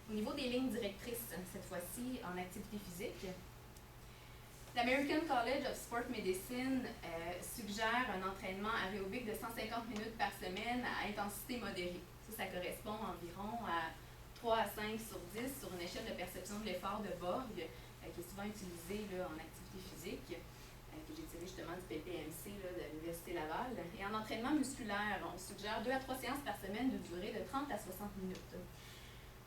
Au niveau des lignes directrices, cette fois-ci en activité physique, l'American College of Sport Medicine suggère un entraînement aérobique de 150 minutes par semaine à intensité modérée. Ça correspond environ à 3 à 5 sur 10 sur une échelle de perception de l'effort de Borg, qui est souvent utilisée là, en activité physique, que j'ai tiré justement du PPMC là, de l'Université Laval. Et en entraînement musculaire, on suggère 2 à 3 séances par semaine de durée de 30 à 60 minutes.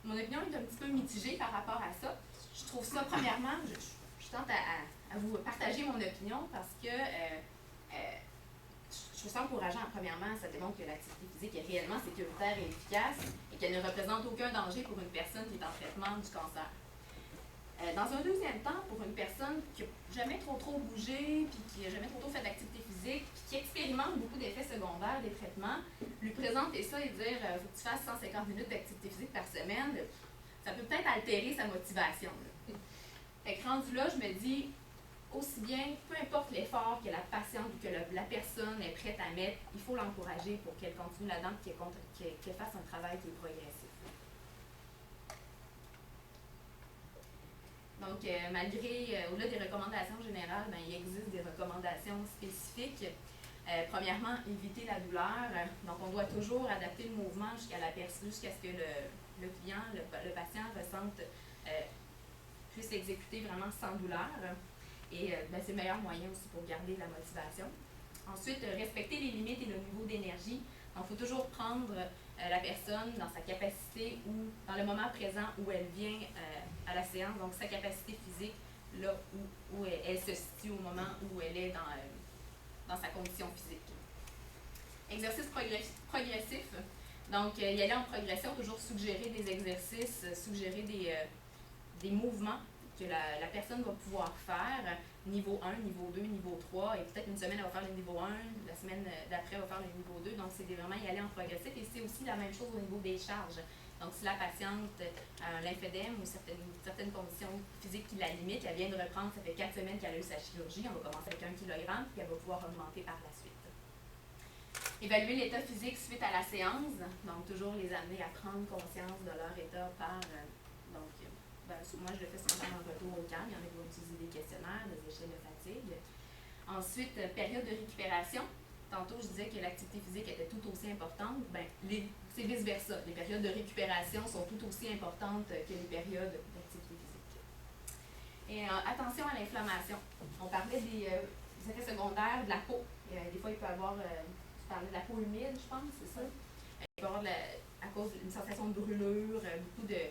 Mon opinion est un petit peu mitigée par rapport à ça. Je trouve ça, premièrement, je tente à vous partager mon opinion parce que je trouve ça encourageant. Premièrement, ça démontre que l'activité physique est réellement sécuritaire et efficace et qu'elle ne représente aucun danger pour une personne qui est en traitement du cancer. Dans un deuxième temps, pour une personne qui n'a jamais trop bougé, puis qui n'a jamais trop fait d'activité physique, puis qui expérimente beaucoup d'effets secondaires des traitements, lui présenter ça et dire « faut que tu fasses 150 minutes d'activité physique par semaine », ça peut peut-être altérer sa motivation. Fait que rendu là, je me dis, aussi bien, peu importe l'effort que la patiente ou que la personne est prête à mettre, il faut l'encourager pour qu'elle continue là-dedans et qu'elle fasse un travail qui est progressif. Donc, malgré, au-delà des recommandations générales, il existe des recommandations spécifiques. Premièrement, éviter la douleur. Donc, on doit toujours adapter le mouvement jusqu'à ce que le client, le patient ressente, puisse exécuter vraiment sans douleur. Et c'est le meilleur moyen aussi pour garder la motivation. Ensuite, respecter les limites et le niveau d'énergie. Donc, il faut toujours prendre la personne dans sa capacité ou dans le moment présent où elle vient à la séance, donc sa capacité physique, là où elle se situe au moment où elle est dans sa condition physique. Exercice progressif. Donc, y aller en progression, toujours suggérer des exercices, suggérer des mouvements que la personne va pouvoir faire, niveau 1, niveau 2, niveau 3, et peut-être une semaine, elle va faire le niveau 1, la semaine d'après, elle va faire le niveau 2, donc c'est vraiment y aller en progressif, et c'est aussi la même chose au niveau des charges. Donc, si la patiente a un lymphédème ou certaines conditions physiques qui la limitent, elle vient de reprendre, ça fait 4 semaines qu'elle a eu sa chirurgie, on va commencer avec 1 kg, puis elle va pouvoir augmenter par la suite. Évaluer l'état physique suite à la séance, donc toujours les amener à prendre conscience de leur état par... moi, je le fais souvent en retour au calme. Il y en a qui vont utiliser des questionnaires, des échelles de fatigue. Ensuite, période de récupération. Tantôt, je disais que l'activité physique était tout aussi importante. C'est vice-versa. Les périodes de récupération sont tout aussi importantes que les périodes d'activité physique. Et attention à l'inflammation. On parlait des effets secondaires de la peau. Des fois, il peut y avoir... tu parlais de la peau humide, je pense, c'est ça? Il peut y avoir, à cause d'une sensation de brûlure, beaucoup de...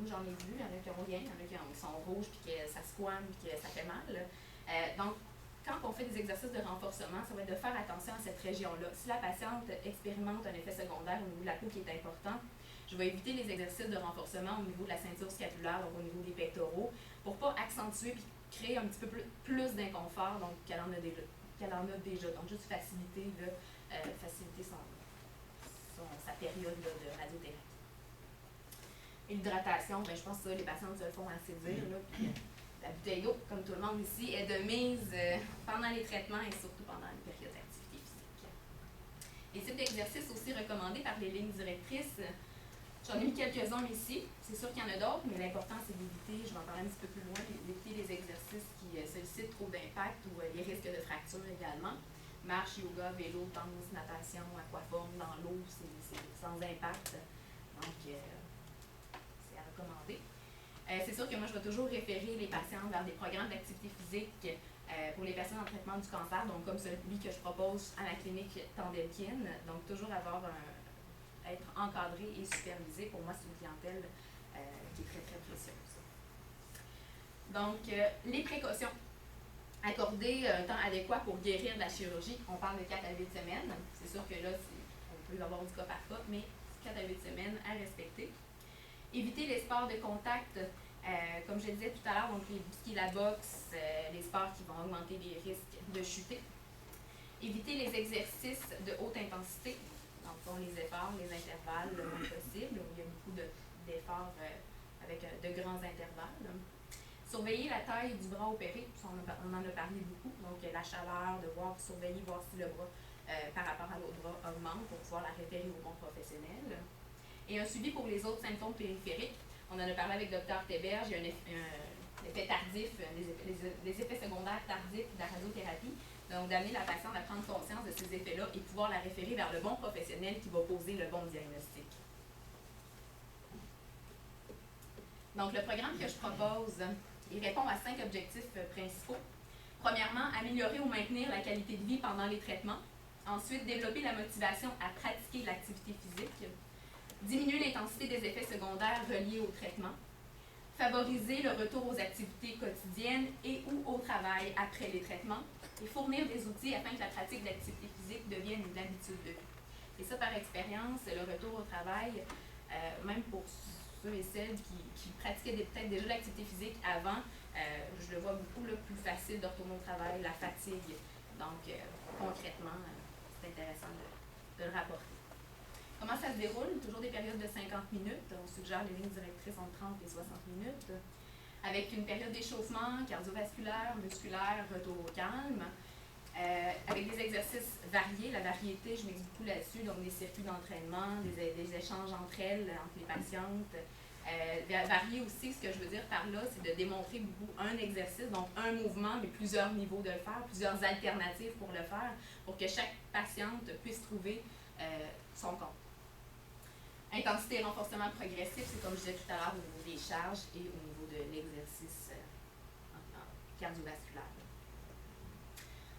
J'en ai vu, il y en a qui ont rien, il y en a qui sont rouges, puis que ça squame, puis que ça fait mal. Donc, quand on fait des exercices de renforcement, ça va être de faire attention à cette région-là. Si la patiente expérimente un effet secondaire au niveau de la peau qui est important, je vais éviter les exercices de renforcement au niveau de la ceinture scapulaire, donc au niveau des pectoraux, pour ne pas accentuer et créer un petit peu plus d'inconfort qu'elle en a déjà. Donc, juste faciliter sa période de radiothérapie. Et l'hydratation, je pense que ça, les patients se le font assez dire. Là, puis, la bouteille d'eau, comme tout le monde ici, est de mise pendant les traitements et surtout pendant une période d'activité physique. Les types d'exercices aussi recommandés par les lignes directrices, j'en ai mis quelques-uns ici. C'est sûr qu'il y en a d'autres, mais l'important, c'est d'éviter, je vais en parler un petit peu plus loin, d'éviter les exercices qui sollicitent trop d'impact ou les risques de fracture également. Marche, yoga, vélo, danse, natation, aquaforme, dans l'eau, c'est sans impact. Donc, recommandé. C'est sûr que moi, je vais toujours référer les patients vers des programmes d'activité physique pour les personnes en traitement du cancer, donc comme celui que je propose à la clinique Tandelkin. Donc, toujours être encadré et supervisé. Pour moi, c'est une clientèle qui est très, très précieuse. Donc, les précautions. Accorder un temps adéquat pour guérir de la chirurgie. On parle de 4 à 8 semaines. C'est sûr que là, on peut avoir du cas par cas, mais 4 à 8 semaines à respecter. Éviter les sports de contact, comme je le disais tout à l'heure, donc tout ce qui est la boxe, les sports qui vont augmenter les risques de chuter. Éviter les exercices de haute intensité, donc les efforts, les intervalles le moins possible, où il y a beaucoup d'efforts avec de grands intervalles. Surveiller la taille du bras opéré, on en a parlé beaucoup, donc la chaleur, surveiller, voir si le bras par rapport à l'autre bras augmente pour pouvoir la référer au bon professionnel. Et un suivi pour les autres symptômes périphériques. On en a parlé avec Dr. Théberge, il y a un effet tardif, des effets secondaires tardifs de la radiothérapie. Donc, d'amener la patiente à prendre conscience de ces effets-là et pouvoir la référer vers le bon professionnel qui va poser le bon diagnostic. Donc, le programme que je propose, il répond à 5 objectifs principaux. Premièrement, améliorer ou maintenir la qualité de vie pendant les traitements. Ensuite, développer la motivation à pratiquer l'activité physique. Diminuer l'intensité des effets secondaires reliés au traitement. Favoriser le retour aux activités quotidiennes et ou au travail après les traitements. Et fournir des outils afin que la pratique de l'activité physique devienne une habitude de vie. Et ça, par expérience, le retour au travail, même pour ceux et celles qui pratiquaient peut-être déjà l'activité physique avant, je le vois beaucoup plus facile de retourner au travail, la fatigue. Donc, concrètement, c'est intéressant de le rapporter. Comment ça se déroule? Toujours des périodes de 50 minutes. On suggère les lignes directrices entre 30 et 60 minutes. Avec une période d'échauffement cardiovasculaire, musculaire, retour au calme. Avec des exercices variés. La variété, je m'explique beaucoup là-dessus. Donc, des circuits d'entraînement, des échanges entre elles, entre les patientes. Varier aussi, ce que je veux dire par là, c'est de démontrer beaucoup un exercice, donc un mouvement, mais plusieurs niveaux de le faire, plusieurs alternatives pour le faire, pour que chaque patiente puisse trouver son compte. Intensité et renforcement progressif, c'est comme je disais tout à l'heure au niveau des charges et au niveau de l'exercice cardiovasculaire.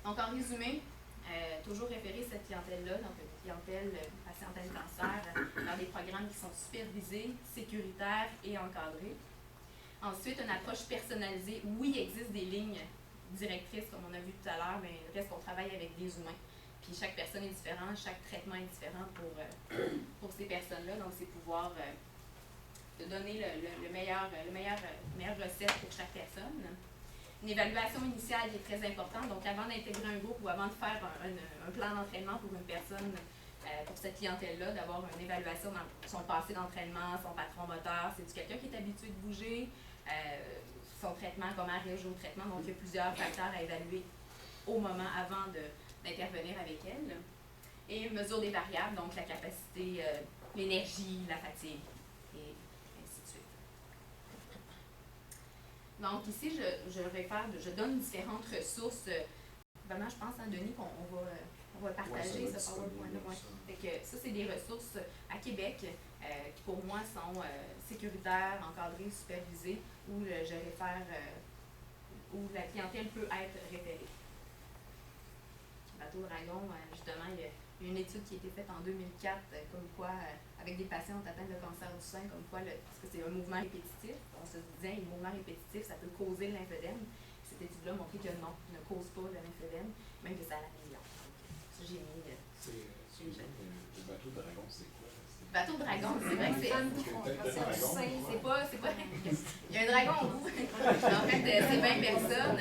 Donc, en résumé, toujours référer cette clientèle-là, donc une clientèle patiente à cancer, dans des programmes qui sont supervisés, sécuritaires et encadrés. Ensuite, une approche personnalisée. Oui, il existe des lignes directrices, comme on a vu tout à l'heure, mais il reste qu'on travaille avec des humains. Puis chaque personne est différente, chaque traitement est différent pour ces personnes-là. Donc, c'est pouvoir de donner le meilleur recette pour chaque personne. Une évaluation initiale qui est très importante. Donc, avant d'intégrer un groupe ou avant de faire un plan d'entraînement pour une personne, pour cette clientèle-là, d'avoir une évaluation dans son passé d'entraînement, son patron moteur. C'est-tu quelqu'un qui est habitué de bouger? Son traitement, comment elle réagit au traitement. Donc, il y a plusieurs facteurs à évaluer au moment avant d'intervenir avec elle. Et mesure des variables, donc la capacité, l'énergie, la fatigue, et ainsi de suite. Donc ici, je donne différentes ressources. Vraiment, je pense, Denis, qu'on va partager ce PowerPoint-là. Ça, c'est des ressources à Québec qui, pour moi, sont sécuritaires, encadrées, supervisées, où je réfère, où la clientèle peut être référée. Bateau Dragon, justement, il y a une étude qui a été faite en 2004, comme quoi, avec des patientes atteintes de cancer du sein, comme quoi, parce que c'est un mouvement répétitif, on se disait, le mouvement répétitif, ça peut causer le lymphœdème. Cette étude-là a montré que non, ne cause pas le lymphœdème, même que ça l'améliore. Ça, j'ai mis. Le bateau Dragon, c'est quoi? Bateau Dragon, c'est vrai que c'est pas. Il y a un dragon au bout. En fait, c'est 20 personnes.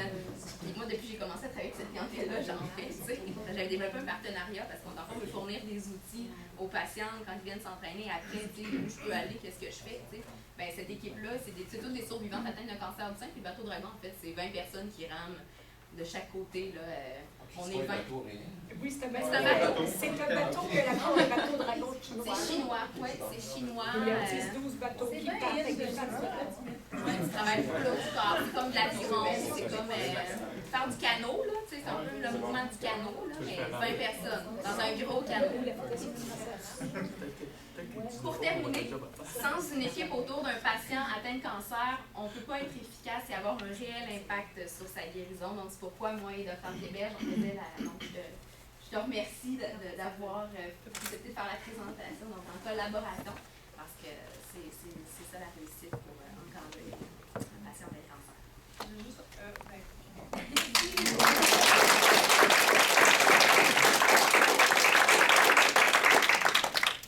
Et moi, depuis que j'ai commencé à travailler avec cette clientèle-là, j'en fais, tu sais. J'avais développé un partenariat parce qu'on veut fournir des outils aux patients quand ils viennent s'entraîner. Après, tu sais, où je peux aller, qu'est-ce que je fais, tu sais. Ben, cette équipe-là, c'est toutes des survivantes atteintes d'un cancer du sein. Puis le bateau Dragon, en fait, c'est 20 personnes qui rament de chaque côté, là. On est 20. Oui, c'est un bateau. C'est un bateau que la cour est bateau Dragon chinois. C'est chinois, oui, c'est chinois. Il y a 10-12 bateaux qui partent avec des oui, tu travailles pour là, c'est comme de l'aviron, c'est comme faire du canot, là, tu sais, c'est un peu le mouvement du canot, là, mais 20 personnes dans un gros canot. Pour terminer, sans une équipe autour d'un patient atteint de cancer, on ne peut pas être efficace et avoir un réel impact sur sa guérison. Donc, c'est pourquoi moi et Dr. Théberge, on faisait je te remercie d'avoir accepté de faire la présentation donc en collaboration, parce que c'est ça la réussite pour encadrer un patient avec cancer.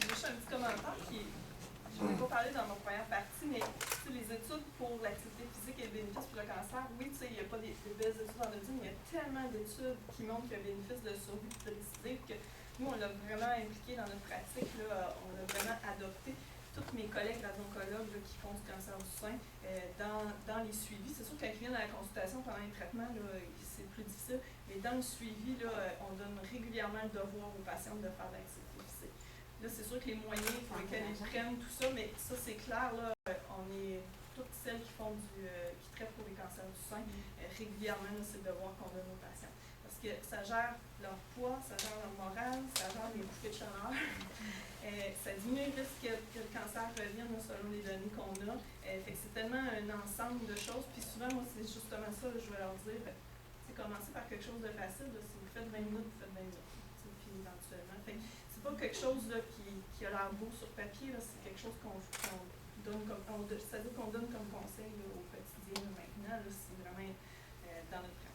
Juste un petit commentaire qui, je n'en ai pas parlé dans ma première partie, mais les études pour l'activité physique et le bénéfice pour le cancer, oui, tu sais, il n'y a pas des belles études en médecine, mais il y a tellement d'études qui montrent le bénéfice de survie et de récidive que nous, on l'a vraiment impliqué dans notre pratique, là, on l'a vraiment adopté. Tous mes collègues radioncologues qui font du cancer du sein, dans les suivis, c'est sûr qu'un client dans la consultation pendant les traitements, c'est plus difficile, mais dans le suivi, là, on donne régulièrement le devoir aux patients de faire de l'activité physique. Là, c'est sûr que les moyens pour lesquels ils prennent tout ça, mais ça, c'est clair, là, on est toutes celles qui font qui traitent pour les cancers du sein régulièrement, c'est le devoir qu'on donne aux patients. Parce que ça gère leur poids, ça gère leur morale, ça gère les bouffées de chaleur. Ça diminue le risque que le cancer revienne selon les données qu'on a. Fait que c'est tellement un ensemble de choses. Puis souvent, moi, c'est justement ça, je vais leur dire, c'est commencer par quelque chose de facile. Là, si vous faites 20 minutes, vous faites 20 minutes. Puis éventuellement. Fait que c'est pas quelque chose là, qui a l'air beau sur papier, là, c'est quelque chose qu'on donne comme, c'est-à-dire qu'on donne comme conseil là, au quotidien là, maintenant. Là, c'est vraiment dans notre